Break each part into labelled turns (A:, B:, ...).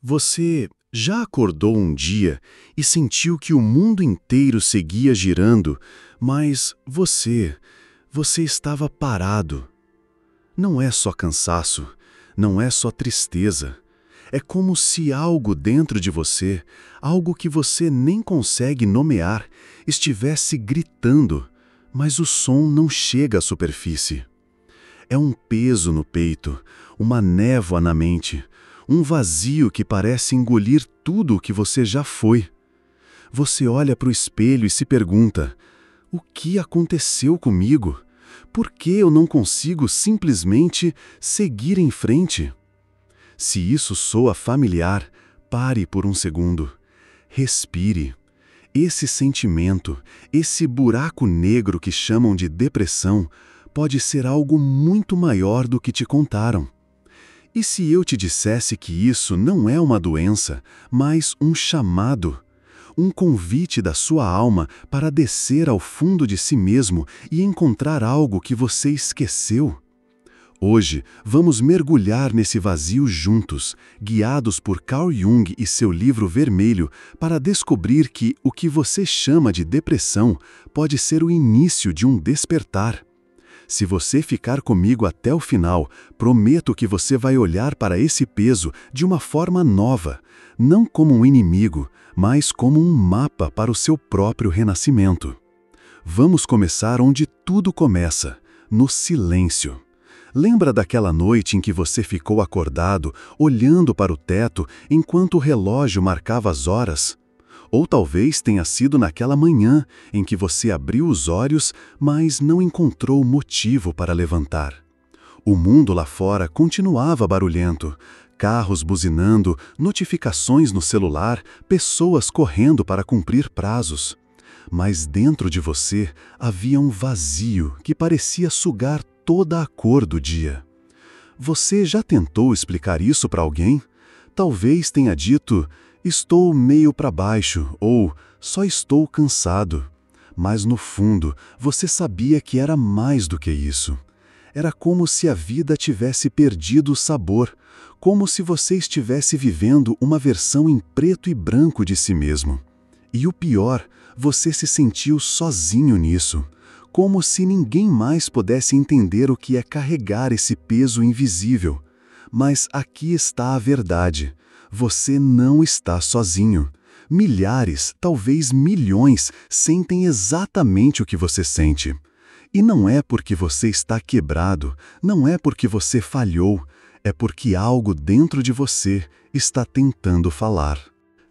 A: Você já acordou um dia e sentiu que o mundo inteiro seguia girando, mas você estava parado? Não é só cansaço, não é só tristeza. É como se algo dentro de você, algo que você nem consegue nomear, estivesse gritando, mas o som não chega à superfície. É um peso no peito, uma névoa na mente, um vazio que parece engolir tudo o que você já foi. Você olha para o espelho e se pergunta: o que aconteceu comigo? Por que eu não consigo simplesmente seguir em frente? Se isso soa familiar, pare por um segundo. Respire. Esse sentimento, esse buraco negro que chamam de depressão, pode ser algo muito maior do que te contaram. E se eu te dissesse que isso não é uma doença, mas um chamado, um convite da sua alma para descer ao fundo de si mesmo e encontrar algo que você esqueceu? Hoje, vamos mergulhar nesse vazio juntos, guiados por Carl Jung e seu livro vermelho, para descobrir que o que você chama de depressão pode ser o início de um despertar. Se você ficar comigo até o final, prometo que você vai olhar para esse peso de uma forma nova, não como um inimigo, mas como um mapa para o seu próprio renascimento. Vamos começar onde tudo começa, no silêncio. Lembra daquela noite em que você ficou acordado, olhando para o teto, enquanto o relógio marcava as horas? Ou talvez tenha sido naquela manhã em que você abriu os olhos, mas não encontrou motivo para levantar. O mundo lá fora continuava barulhento. Carros buzinando, notificações no celular, pessoas correndo para cumprir prazos. Mas dentro de você havia um vazio que parecia sugar toda a cor do dia. Você já tentou explicar isso para alguém? Talvez tenha dito: estou meio para baixo, ou só estou cansado. Mas no fundo, você sabia que era mais do que isso. Era como se a vida tivesse perdido o sabor, como se você estivesse vivendo uma versão em preto e branco de si mesmo. E o pior, você se sentiu sozinho nisso, como se ninguém mais pudesse entender o que é carregar esse peso invisível. Mas aqui está a verdade. Você não está sozinho. Milhares, talvez milhões, sentem exatamente o que você sente. E não é porque você está quebrado, não é porque você falhou, é porque algo dentro de você está tentando falar.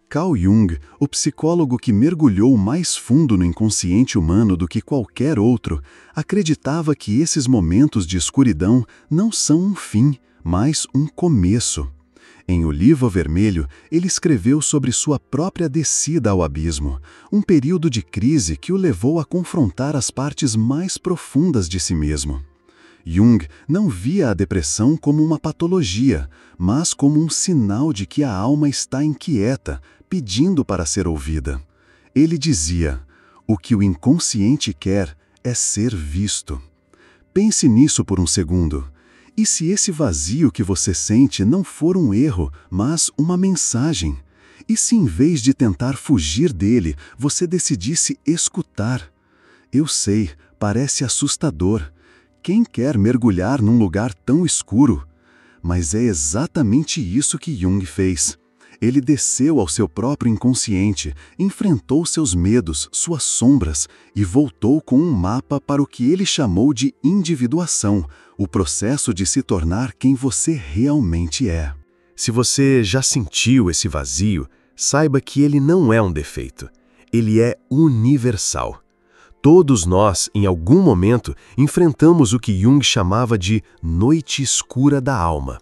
A: Carl Jung, o psicólogo que mergulhou mais fundo no inconsciente humano do que qualquer outro, acreditava que esses momentos de escuridão não são um fim, mas um começo. Em O Livro Vermelho, ele escreveu sobre sua própria descida ao abismo, um período de crise que o levou a confrontar as partes mais profundas de si mesmo. Jung não via a depressão como uma patologia, mas como um sinal de que a alma está inquieta, pedindo para ser ouvida. Ele dizia: o que o inconsciente quer é ser visto. Pense nisso por um segundo. E se esse vazio que você sente não for um erro, mas uma mensagem? E se em vez de tentar fugir dele, você decidisse escutar? Eu sei, parece assustador. Quem quer mergulhar num lugar tão escuro? Mas é exatamente isso que Jung fez. Ele desceu ao seu próprio inconsciente, enfrentou seus medos, suas sombras e voltou com um mapa para o que ele chamou de individuação, o processo de se tornar quem você realmente é.
B: Se você já sentiu esse vazio, saiba que ele não é um defeito. Ele é universal. Todos nós, em algum momento, enfrentamos o que Jung chamava de noite escura da alma.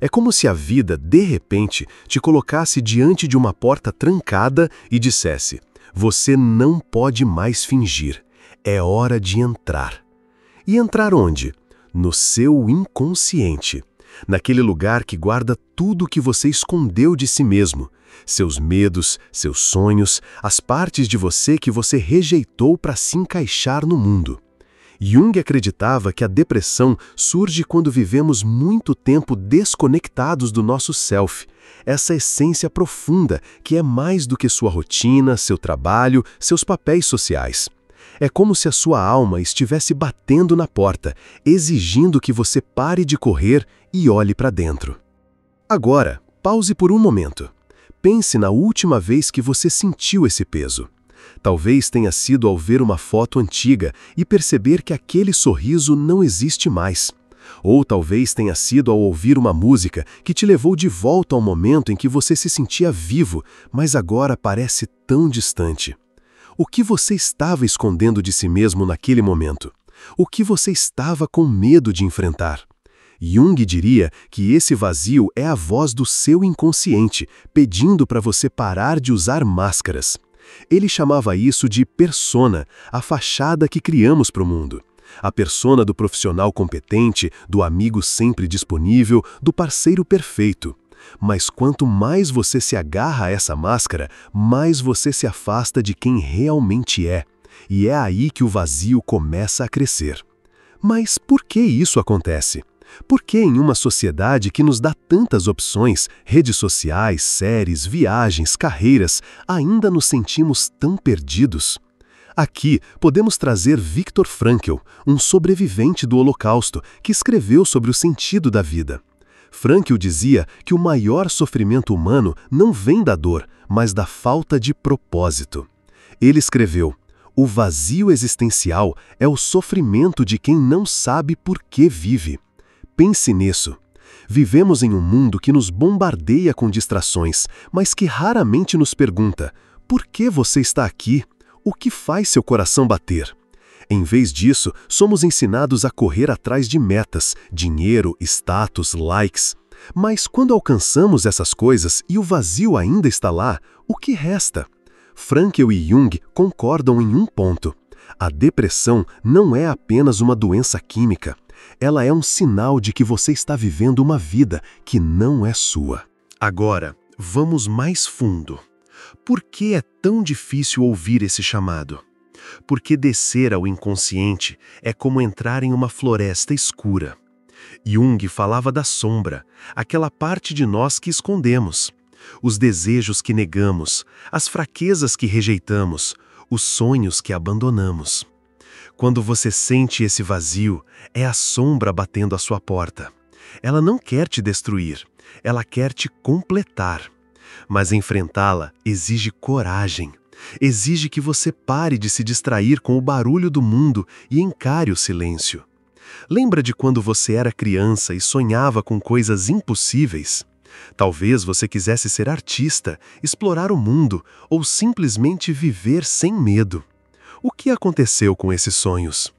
B: É como se a vida, de repente, te colocasse diante de uma porta trancada e dissesse: você não pode mais fingir, é hora de entrar. E entrar onde? No seu inconsciente, naquele lugar que guarda tudo o que você escondeu de si mesmo, seus medos, seus sonhos, as partes de você que você rejeitou para se encaixar no mundo. Jung acreditava que a depressão surge quando vivemos muito tempo desconectados do nosso self, essa essência profunda que é mais do que sua rotina, seu trabalho, seus papéis sociais. É como se a sua alma estivesse batendo na porta, exigindo que você pare de correr e olhe para dentro. Agora, pause por um momento. Pense na última vez que você sentiu esse peso. Talvez tenha sido ao ver uma foto antiga e perceber que aquele sorriso não existe mais. Ou talvez tenha sido ao ouvir uma música que te levou de volta ao momento em que você se sentia vivo, mas agora parece tão distante. O que você estava escondendo de si mesmo naquele momento? O que você estava com medo de enfrentar? Jung diria que esse vazio é a voz do seu inconsciente, pedindo para você parar de usar máscaras. Ele chamava isso de persona, a fachada que criamos para o mundo. A persona do profissional competente, do amigo sempre disponível, do parceiro perfeito. Mas quanto mais você se agarra a essa máscara, mais você se afasta de quem realmente é. E é aí que o vazio começa a crescer. Mas por que isso acontece? Por que em uma sociedade que nos dá tantas opções, redes sociais, séries, viagens, carreiras, ainda nos sentimos tão perdidos? Aqui podemos trazer Viktor Frankl, um sobrevivente do Holocausto, que escreveu sobre o sentido da vida. Frankl dizia que o maior sofrimento humano não vem da dor, mas da falta de propósito. Ele escreveu: "O vazio existencial é o sofrimento de quem não sabe por que vive." Pense nisso. Vivemos em um mundo que nos bombardeia com distrações, mas que raramente nos pergunta: por que você está aqui? O que faz seu coração bater? Em vez disso, somos ensinados a correr atrás de metas, dinheiro, status, likes. Mas quando alcançamos essas coisas e o vazio ainda está lá, o que resta? Frankl e Jung concordam em um ponto. A depressão não é apenas uma doença química. Ela é um sinal de que você está vivendo uma vida que não é sua. Agora, vamos mais fundo. Por que é tão difícil ouvir esse chamado? Porque descer ao inconsciente é como entrar em uma floresta escura. Jung falava da sombra, aquela parte de nós que escondemos. Os desejos que negamos, as fraquezas que rejeitamos, os sonhos que abandonamos. Quando você sente esse vazio, é a sombra batendo à sua porta. Ela não quer te destruir, ela quer te completar. Mas enfrentá-la exige coragem. Exige que você pare de se distrair com o barulho do mundo e encare o silêncio. Lembra de quando você era criança e sonhava com coisas impossíveis? Talvez você quisesse ser artista, explorar o mundo ou simplesmente viver sem medo. O que aconteceu com esses sonhos?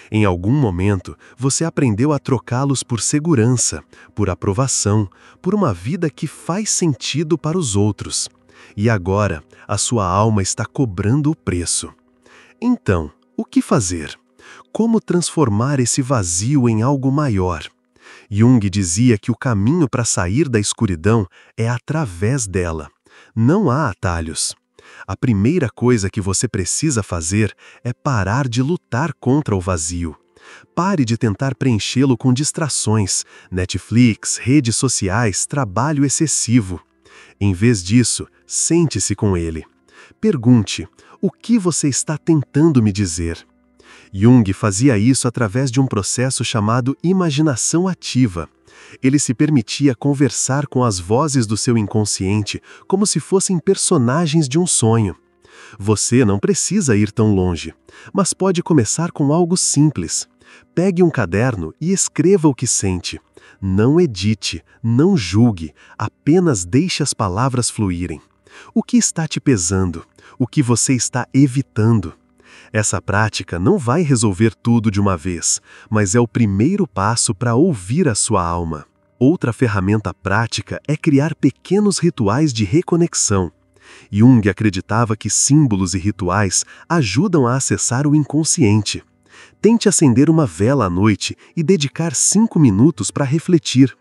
B: Em algum momento, você aprendeu a trocá-los por segurança, por aprovação, por uma vida que faz sentido para os outros. E agora, a sua alma está cobrando o preço. Então, o que fazer? Como transformar esse vazio em algo maior? Jung dizia que o caminho para sair da escuridão é através dela. Não há atalhos. A primeira coisa que você precisa fazer é parar de lutar contra o vazio. Pare de tentar preenchê-lo com distrações, Netflix, redes sociais, trabalho excessivo. Em vez disso, sente-se com ele. Pergunte: o que você está tentando me dizer? Jung fazia isso através de um processo chamado imaginação ativa. Ele se permitia conversar com as vozes do seu inconsciente como se fossem personagens de um sonho. Você não precisa ir tão longe, mas pode começar com algo simples. Pegue um caderno e escreva o que sente. Não edite, não julgue, apenas deixe as palavras fluírem. O que está te pesando? O que você está evitando? Essa prática não vai resolver tudo de uma vez, mas é o primeiro passo para ouvir a sua alma. Outra ferramenta prática é criar pequenos rituais de reconexão. Jung acreditava que símbolos e rituais ajudam a acessar o inconsciente. Tente acender uma vela à noite e dedicar 5 minutos para refletir.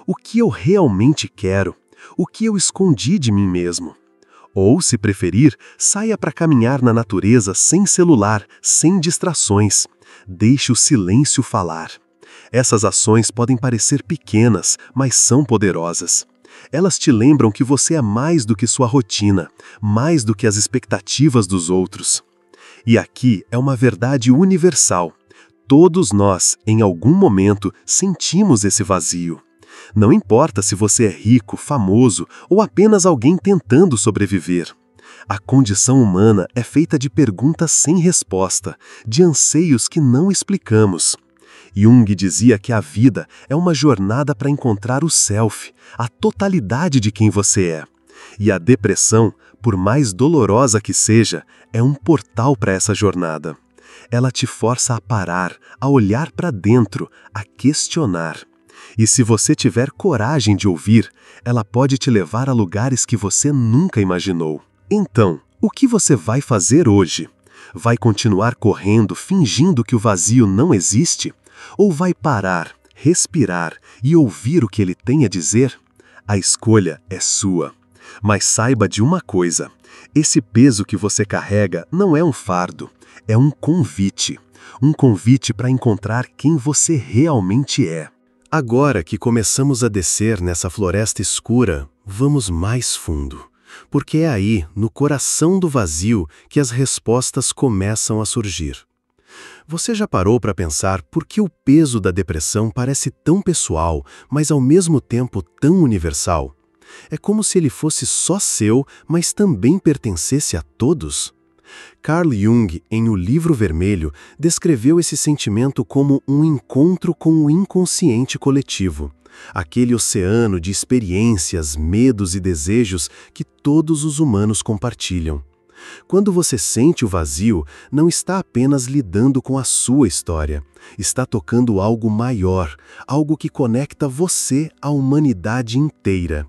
B: O que eu realmente quero? O que eu escondi de mim mesmo? Ou, se preferir, saia para caminhar na natureza sem celular, sem distrações. Deixe o silêncio falar. Essas ações podem parecer pequenas, mas são poderosas. Elas te lembram que você é mais do que sua rotina, mais do que as expectativas dos outros. E aqui é uma verdade universal. Todos nós, em algum momento, sentimos esse vazio. Não importa se você é rico, famoso ou apenas alguém tentando sobreviver. A condição humana é feita de perguntas sem resposta, de anseios que não explicamos. Jung dizia que a vida é uma jornada para encontrar o self, a totalidade de quem você é. E a depressão, por mais dolorosa que seja, é um portal para essa jornada. Ela te força a parar, a olhar para dentro, a questionar. E se você tiver coragem de ouvir, ela pode te levar a lugares que você nunca imaginou. Então, o que você vai fazer hoje? Vai continuar correndo, fingindo que o vazio não existe? Ou vai parar, respirar e ouvir o que ele tem a dizer? A escolha é sua. Mas saiba de uma coisa: esse peso que você carrega não é um fardo, é um convite. Um convite para encontrar quem você realmente é. Agora que começamos a descer nessa floresta escura, vamos mais fundo. Porque é aí, no coração do vazio, que as respostas começam a surgir. Você já parou para pensar por que o peso da depressão parece tão pessoal, mas ao mesmo tempo tão universal? É como se ele fosse só seu, mas também pertencesse a todos? Carl Jung, em O Livro Vermelho, descreveu esse sentimento como um encontro com o inconsciente coletivo, aquele oceano de experiências, medos e desejos que todos os humanos compartilham. Quando você sente o vazio, não está apenas lidando com a sua história, está tocando algo maior, algo que conecta você à humanidade inteira.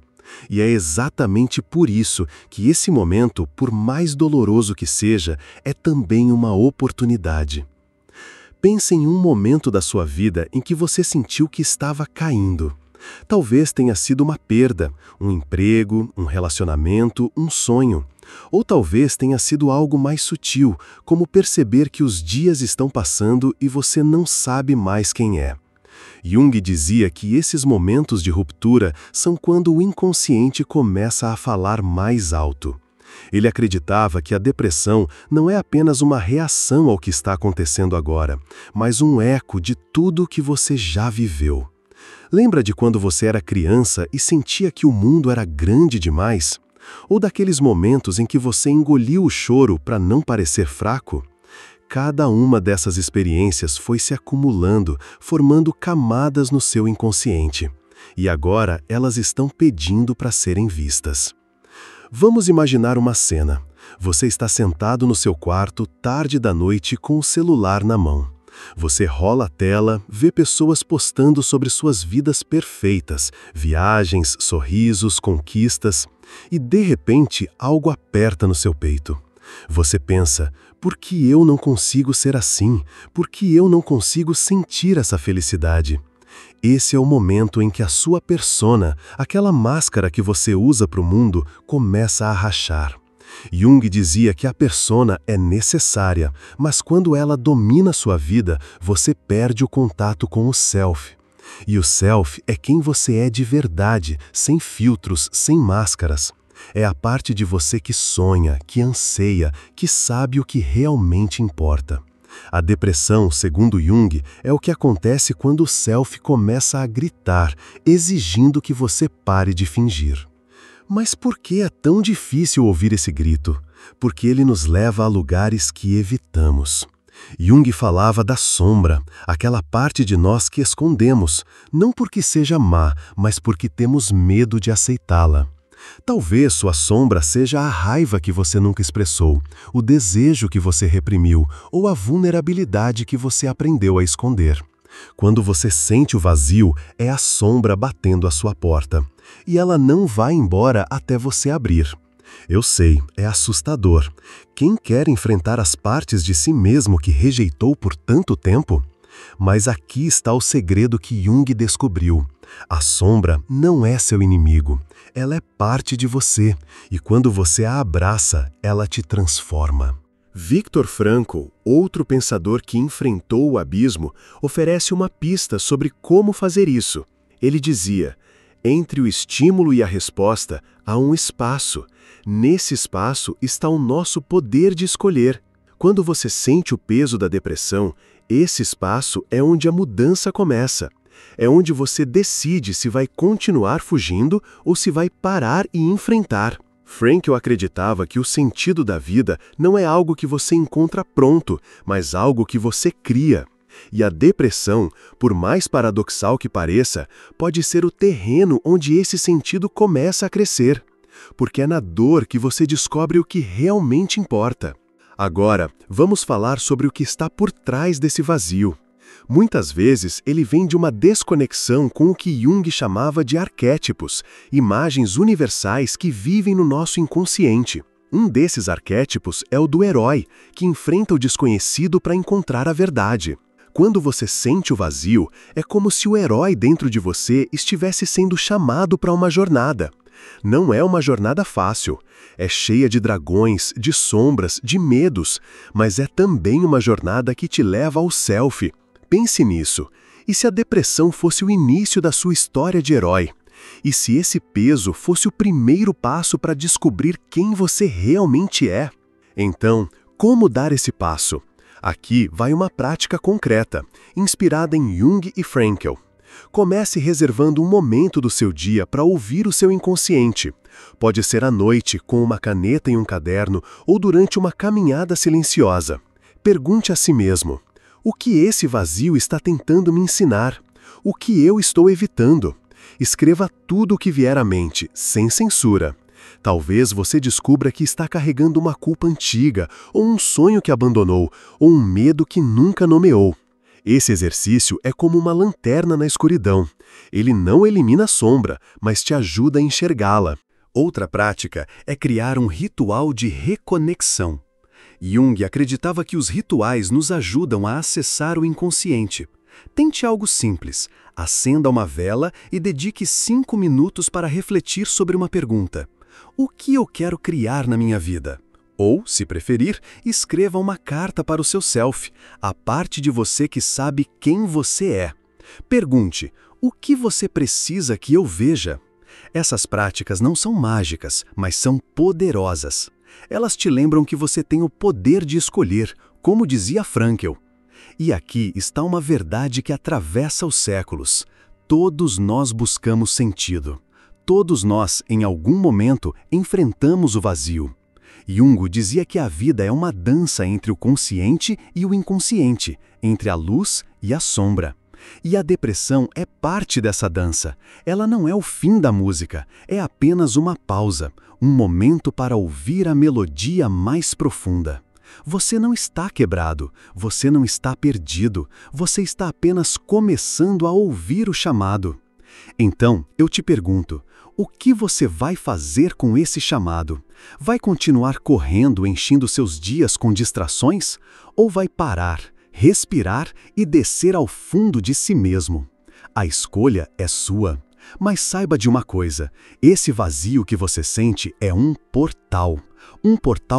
B: E é exatamente por isso que esse momento, por mais doloroso que seja, é também uma oportunidade. Pense em um momento da sua vida em que você sentiu que estava caindo. Talvez tenha sido uma perda, um emprego, um relacionamento, um sonho. Ou talvez tenha sido algo mais sutil, como perceber que os dias estão passando e você não sabe mais quem é. Jung dizia que esses momentos de ruptura são quando o inconsciente começa a falar mais alto. Ele acreditava que a depressão não é apenas uma reação ao que está acontecendo agora, mas um eco de tudo que você já viveu. Lembra de quando você era criança e sentia que o mundo era grande demais? Ou daqueles momentos em que você engoliu o choro para não parecer fraco? Cada uma dessas experiências foi se acumulando, formando camadas no seu inconsciente. E agora elas estão pedindo para serem vistas. Vamos imaginar uma cena. Você está sentado no seu quarto, tarde da noite, com o celular na mão. Você rola a tela, vê pessoas postando sobre suas vidas perfeitas, viagens, sorrisos, conquistas, e de repente algo aperta no seu peito. Você pensa: por que eu não consigo ser assim? Por que eu não consigo sentir essa felicidade? Esse é o momento em que a sua persona, aquela máscara que você usa para o mundo, começa a rachar. Jung dizia que a persona é necessária, mas quando ela domina sua vida, você perde o contato com o self. E o self é quem você é de verdade, sem filtros, sem máscaras. É a parte de você que sonha, que anseia, que sabe o que realmente importa. A depressão, segundo Jung, é o que acontece quando o self começa a gritar, exigindo que você pare de fingir. Mas por que é tão difícil ouvir esse grito? Porque ele nos leva a lugares que evitamos. Jung falava da sombra, aquela parte de nós que escondemos, não porque seja má, mas porque temos medo de aceitá-la. Talvez sua sombra seja a raiva que você nunca expressou, o desejo que você reprimiu ou a vulnerabilidade que você aprendeu a esconder. Quando você sente o vazio, é a sombra batendo à sua porta. E ela não vai embora até você abrir. Eu sei, é assustador. Quem quer enfrentar as partes de si mesmo que rejeitou por tanto tempo? Mas aqui está o segredo que Jung descobriu. A sombra não é seu inimigo. Ela é parte de você, e quando você a abraça, ela te transforma.
A: Viktor Frankl, outro pensador que enfrentou o abismo, oferece uma pista sobre como fazer isso. Ele dizia: entre o estímulo e a resposta há um espaço. Nesse espaço está o nosso poder de escolher. Quando você sente o peso da depressão, esse espaço é onde a mudança começa. É onde você decide se vai continuar fugindo ou se vai parar e enfrentar. Frankl acreditava que o sentido da vida não é algo que você encontra pronto, mas algo que você cria. E a depressão, por mais paradoxal que pareça, pode ser o terreno onde esse sentido começa a crescer. Porque é na dor que você descobre o que realmente importa. Agora, vamos falar sobre o que está por trás desse vazio. Muitas vezes ele vem de uma desconexão com o que Jung chamava de arquétipos, imagens universais que vivem no nosso inconsciente. Um desses arquétipos é o do herói, que enfrenta o desconhecido para encontrar a verdade. Quando você sente o vazio, é como se o herói dentro de você estivesse sendo chamado para uma jornada. Não é uma jornada fácil. É cheia de dragões, de sombras, de medos, mas é também uma jornada que te leva ao self. Pense nisso. E se a depressão fosse o início da sua história de herói? E se esse peso fosse o primeiro passo para descobrir quem você realmente é? Então, como dar esse passo? Aqui vai uma prática concreta, inspirada em Jung e Frankl. Comece reservando um momento do seu dia para ouvir o seu inconsciente. Pode ser à noite, com uma caneta e um caderno, ou durante uma caminhada silenciosa. Pergunte a si mesmo: o que esse vazio está tentando me ensinar? O que eu estou evitando? Escreva tudo o que vier à mente, sem censura. Talvez você descubra que está carregando uma culpa antiga, ou um sonho que abandonou, ou um medo que nunca nomeou. Esse exercício é como uma lanterna na escuridão. Ele não elimina a sombra, mas te ajuda a enxergá-la. Outra prática é criar um ritual de reconexão. Jung acreditava que os rituais nos ajudam a acessar o inconsciente. Tente algo simples. Acenda uma vela e dedique 5 minutos para refletir sobre uma pergunta. O que eu quero criar na minha vida? Ou, se preferir, escreva uma carta para o seu self, a parte de você que sabe quem você é. Pergunte: o que você precisa que eu veja? Essas práticas não são mágicas, mas são poderosas. Elas te lembram que você tem o poder de escolher, como dizia Frankl. E aqui está uma verdade que atravessa os séculos. Todos nós buscamos sentido. Todos nós, em algum momento, enfrentamos o vazio. Jung dizia que a vida é uma dança entre o consciente e o inconsciente, entre a luz e a sombra. E a depressão é parte dessa dança. Ela não é o fim da música, é apenas uma pausa, um momento para ouvir a melodia mais profunda. Você não está quebrado, você não está perdido, você está apenas começando a ouvir o chamado. Então, eu te pergunto, o que você vai fazer com esse chamado? Vai continuar correndo, enchendo seus dias com distrações? Ou vai parar, respirar e descer ao fundo de si mesmo? A escolha é sua. Mas saiba de uma coisa, esse vazio que você sente é um portal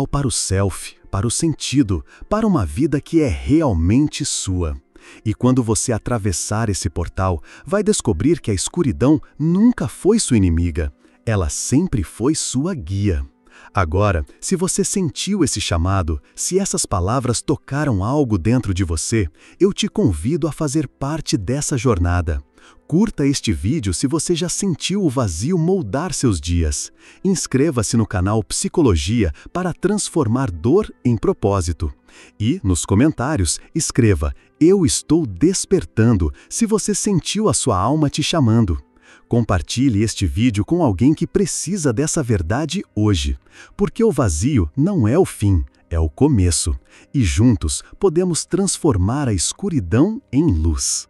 A: para o self, para o sentido, para uma vida que é realmente sua. E quando você atravessar esse portal, vai descobrir que a escuridão nunca foi sua inimiga. Ela sempre foi sua guia. Agora, se você sentiu esse chamado, se essas palavras tocaram algo dentro de você, eu te convido a fazer parte dessa jornada. Curta este vídeo se você já sentiu o vazio moldar seus dias. Inscreva-se no canal Psicologia para transformar dor em propósito. E, nos comentários, escreva: eu estou despertando, se você sentiu a sua alma te chamando. Compartilhe este vídeo com alguém que precisa dessa verdade hoje, porque o vazio não é o fim, é o começo. E juntos podemos transformar a escuridão em luz.